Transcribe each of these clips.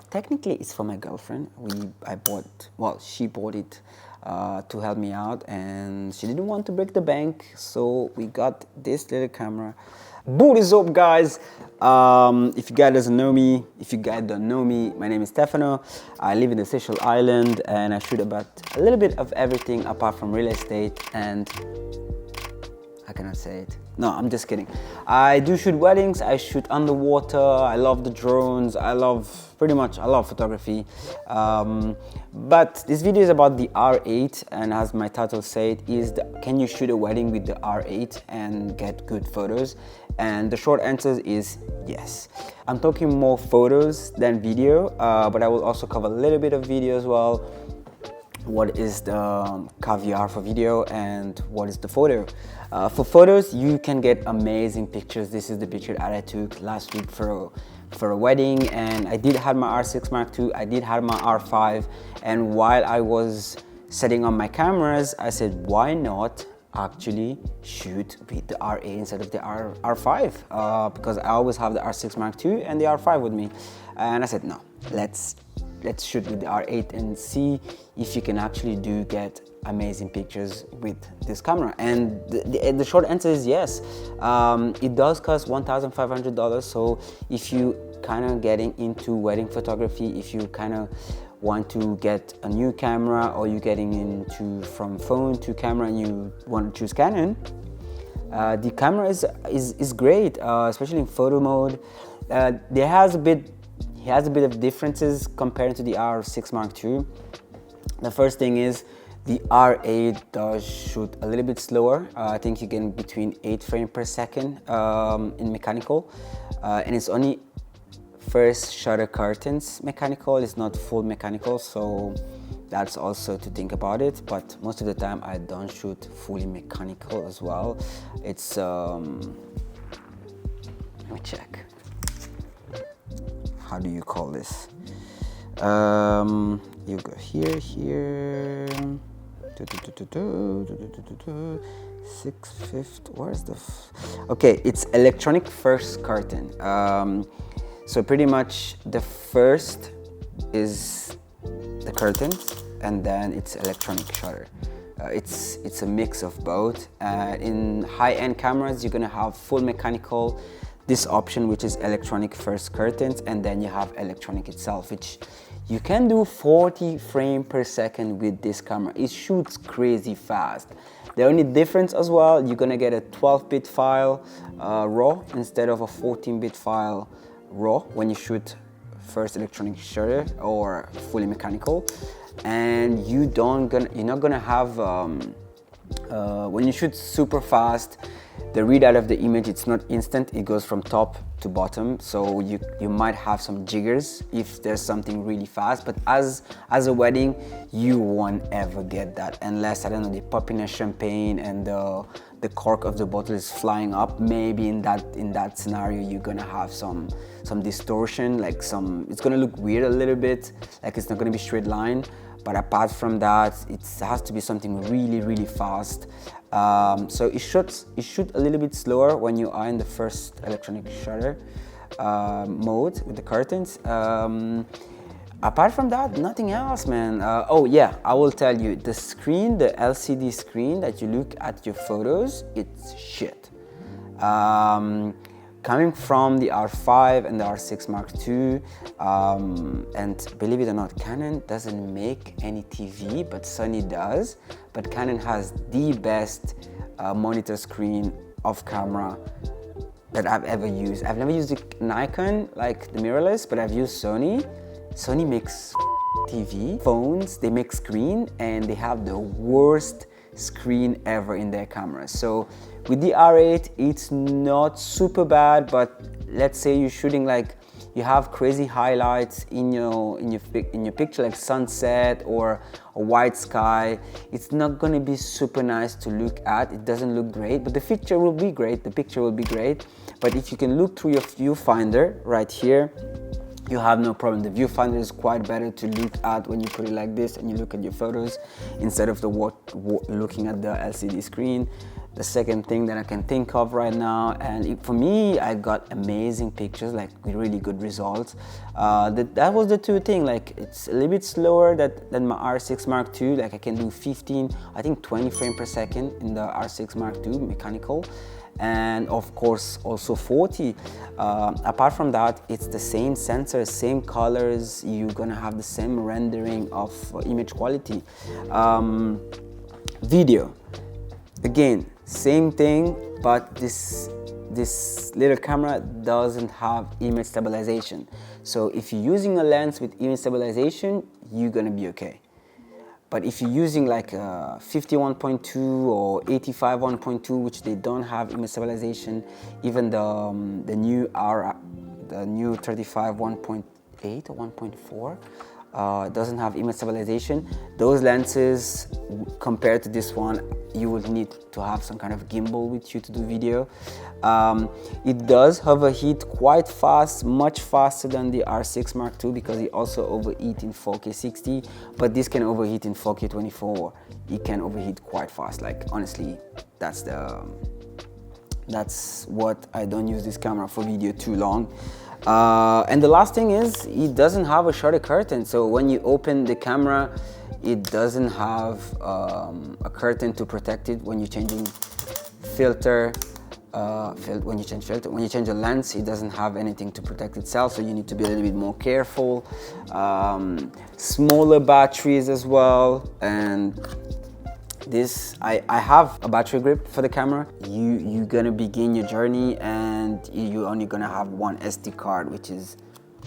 Technically, it's for my girlfriend. She bought it to help me out, and she didn't want to break the bank, so we got this little camera. Boot is up, guys. If you guys don't know me, my name is Stefano. I live in the Seychelles Island, and I shoot about a little bit of everything apart from real estate and how can I say it? No, I'm just kidding. I do shoot weddings, I shoot underwater, I love the drones, I love photography. But this video is about the R8, and as my title said, can you shoot a wedding with the R8 and get good photos? And the short answer is yes. I'm talking more photos than video, but I will also cover a little bit of video as well. What is the caviar for video and what is the photo? For photos, you can get amazing pictures. This is the picture that I took last week for a wedding, and I did have my R6 Mark II, I did have my R5, and while I was setting on my cameras, I said, why not actually shoot with the R8 instead of the R5? Because I always have the R6 Mark II and the R5 with me, and I said, no, let's shoot with the R8 and see if you can actually get amazing pictures with this camera. And the short answer is yes. It does cost $1,500. So if you kind of getting into wedding photography, if you kind of want to get a new camera, or you're getting into from phone to camera and you want to choose Canon, the camera is great, especially in photo mode. It has a bit of differences compared to the R6 Mark II. The first thing is the R8 does shoot a little bit slower. I think you get between 8 frames per second in mechanical, and it's only first shutter curtains mechanical. It's not full mechanical, so that's also to think about it. But most of the time I don't shoot fully mechanical as well. It's let me check. How do you call this? You go here. 6/5. Where's the? Okay, it's electronic first curtain. So pretty much the first is the curtains, and then it's electronic shutter. It's a mix of both. In high-end cameras, you're gonna have full mechanical, this option which is electronic first curtains, and then you have electronic itself, which you can do 40 frames per second with this camera. It shoots crazy fast. The only difference as well, you're gonna get a 12-bit file RAW instead of a 14-bit file RAW when you shoot first electronic shutter or fully mechanical. And you're not gonna have when you shoot super fast, the readout of the image, it's not instant, it goes from top to bottom, so you might have some jiggers if there's something really fast. But as a wedding, you won't ever get that unless, I don't know, they pop in a champagne and the cork of the bottle is flying up. Maybe in that scenario you're gonna have some distortion, like it's gonna look weird a little bit, like it's not gonna be straight line. But apart from that, it has to be something really, really fast. So it shoots a little bit slower when you are in the first electronic shutter mode with the curtains. Apart from that, nothing else, man. Oh yeah, I will tell you, the screen, the LCD screen that you look at your photos, it's shit. Coming from the R5 and the R6 Mark II, and believe it or not, Canon doesn't make any TV, but Sony does. But Canon has the best monitor screen of camera that I've ever used. I've never used a Nikon, like the mirrorless, but I've used Sony. Sony makes TV, phones, they make screen, and they have the worst screen ever in their cameras. So with the R8, it's not super bad, but let's say you're shooting, like you have crazy highlights in your picture, like sunset or a white sky. It's not gonna be super nice to look at. It doesn't look great, but the picture will be great. But if you can look through your viewfinder right here, you have no problem. The viewfinder is quite better to look at when you put it like this and you look at your photos instead of looking at the LCD screen. the second thing that I can think of right now. And for me, I got amazing pictures, like with really good results. That was the two things. Like, it's a little bit slower than my R6 Mark II. Like, I can do 15, I think 20 frames per second in the R6 Mark II mechanical, and of course also 40. Apart from that, it's the same sensor, same colors. You're gonna have the same rendering of image quality. Video, again, same thing, but this little camera doesn't have image stabilization. So if you're using a lens with image stabilization, you're gonna be okay. But if you're using like a 51.2 or 85 1.2, which they don't have image stabilization, even the new 35 1.8 or 1.4 doesn't have image stabilization. Those lenses, compared to this one, you would need to have some kind of gimbal with you to do video. It does overheat quite fast, much faster than the R6 Mark II, because it also overheat in 4K 60, but this can overheat in 4K 24. It can overheat quite fast. Like, honestly, that's what I don't use this camera for video too long. And the last thing is, it doesn't have a shutter curtain. So when you open the camera, it doesn't have a curtain to protect it. When you're changing filter, when you change a lens, it doesn't have anything to protect itself. So you need to be a little bit more careful. Smaller batteries as well. And this, I have a battery grip for the camera. You're gonna begin your journey, and you're only gonna have one SD card, which is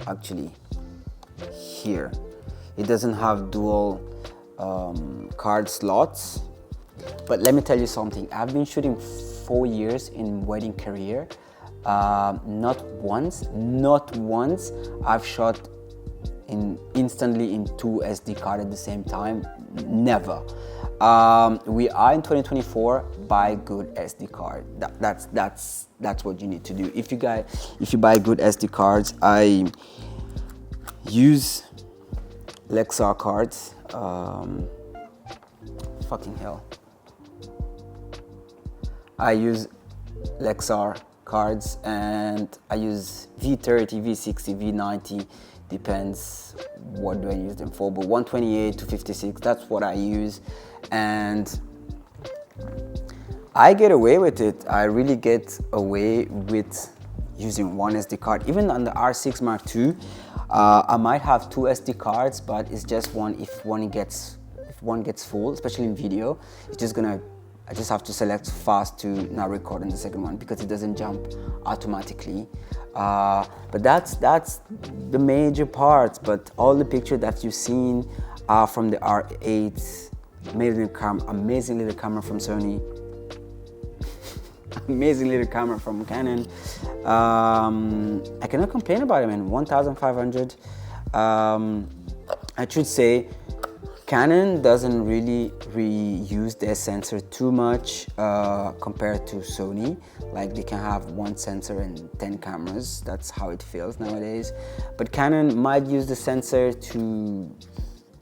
actually here. It doesn't have dual card slots. But let me tell you something. I've been shooting 4 years in wedding career. Not once I've shot instantly in 2 SD cards at the same time. Never. We are in 2024. Buy good SD card. That's what you need to do. If you buy good SD cards, I use Lexar cards. Fucking hell. I use Lexar cards, and I use V30, V60, V90. Depends what do I use them for, but 128 to 56, that's what I use, and I get away with it. I really get away with using one SD card. Even on the R6 Mark II, I might have 2 SD cards, but it's just one. If one gets full, especially in video, I just have to select fast to now record on the second one, because it doesn't jump automatically. But that's the major parts. But all the pictures that you've seen are from the R8. Amazing little camera from Sony. Amazing little camera from Canon. I cannot complain about it, man. 1,500. I should say, Canon doesn't really reuse their sensor too much compared to Sony. Like, they can have one sensor and 10 cameras. That's how it feels nowadays. But Canon might use the sensor to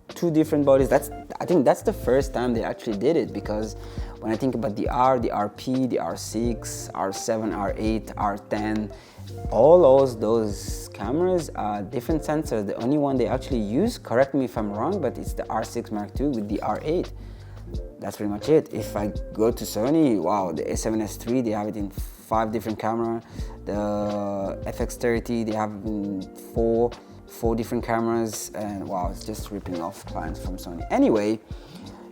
2 different bodies. I think that's the first time they actually did it, because when I think about the R, the RP, the R6, R7, R8, R10, all those cameras are different sensors. The only one they actually use, correct me if I'm wrong, but it's the R6 Mark II with the R8. That's pretty much it. If I go to Sony, wow, the A7S III, they have it in 5 different cameras. The FX30, they have it in 4 different cameras, and wow, it's just ripping off clients from Sony. Anyway,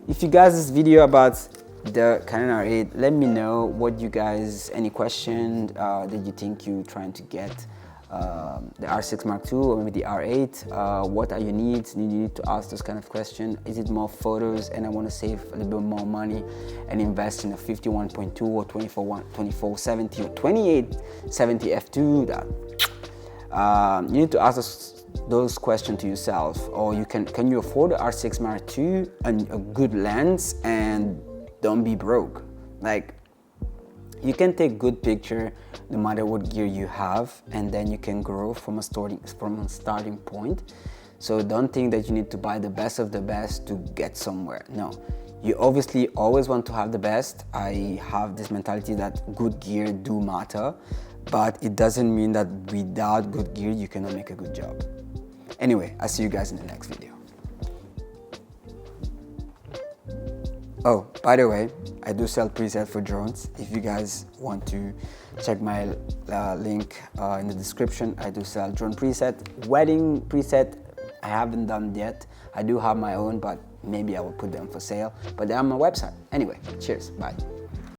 if you guys this video about the Canon R8, let me know what you guys, any question that you think you're trying to get, the R6 Mark II or maybe the R8. What are your needs? You need to ask those kind of questions. Is it more photos and I want to save a little bit more money and invest in a 51.2 or 2470 or 2870 f2? You need to ask those questions to yourself. Or can you afford the R6 Mark II and a good lens and don't be broke? Like, you can take good picture no matter what gear you have, and then you can grow from a starting point. So don't think that you need to buy the best of the best to get somewhere. No, You obviously always want to have the best. I have this mentality that good gear do matter, but it doesn't mean that without good gear you cannot make a good job. Anyway, I'll see you guys in the next video. Oh, by the way, I do sell presets for drones. If you guys want to check my link in the description, I do sell drone preset. Wedding preset, I haven't done yet. I do have my own, but maybe I will put them for sale. But they're on my website. Anyway, cheers, bye.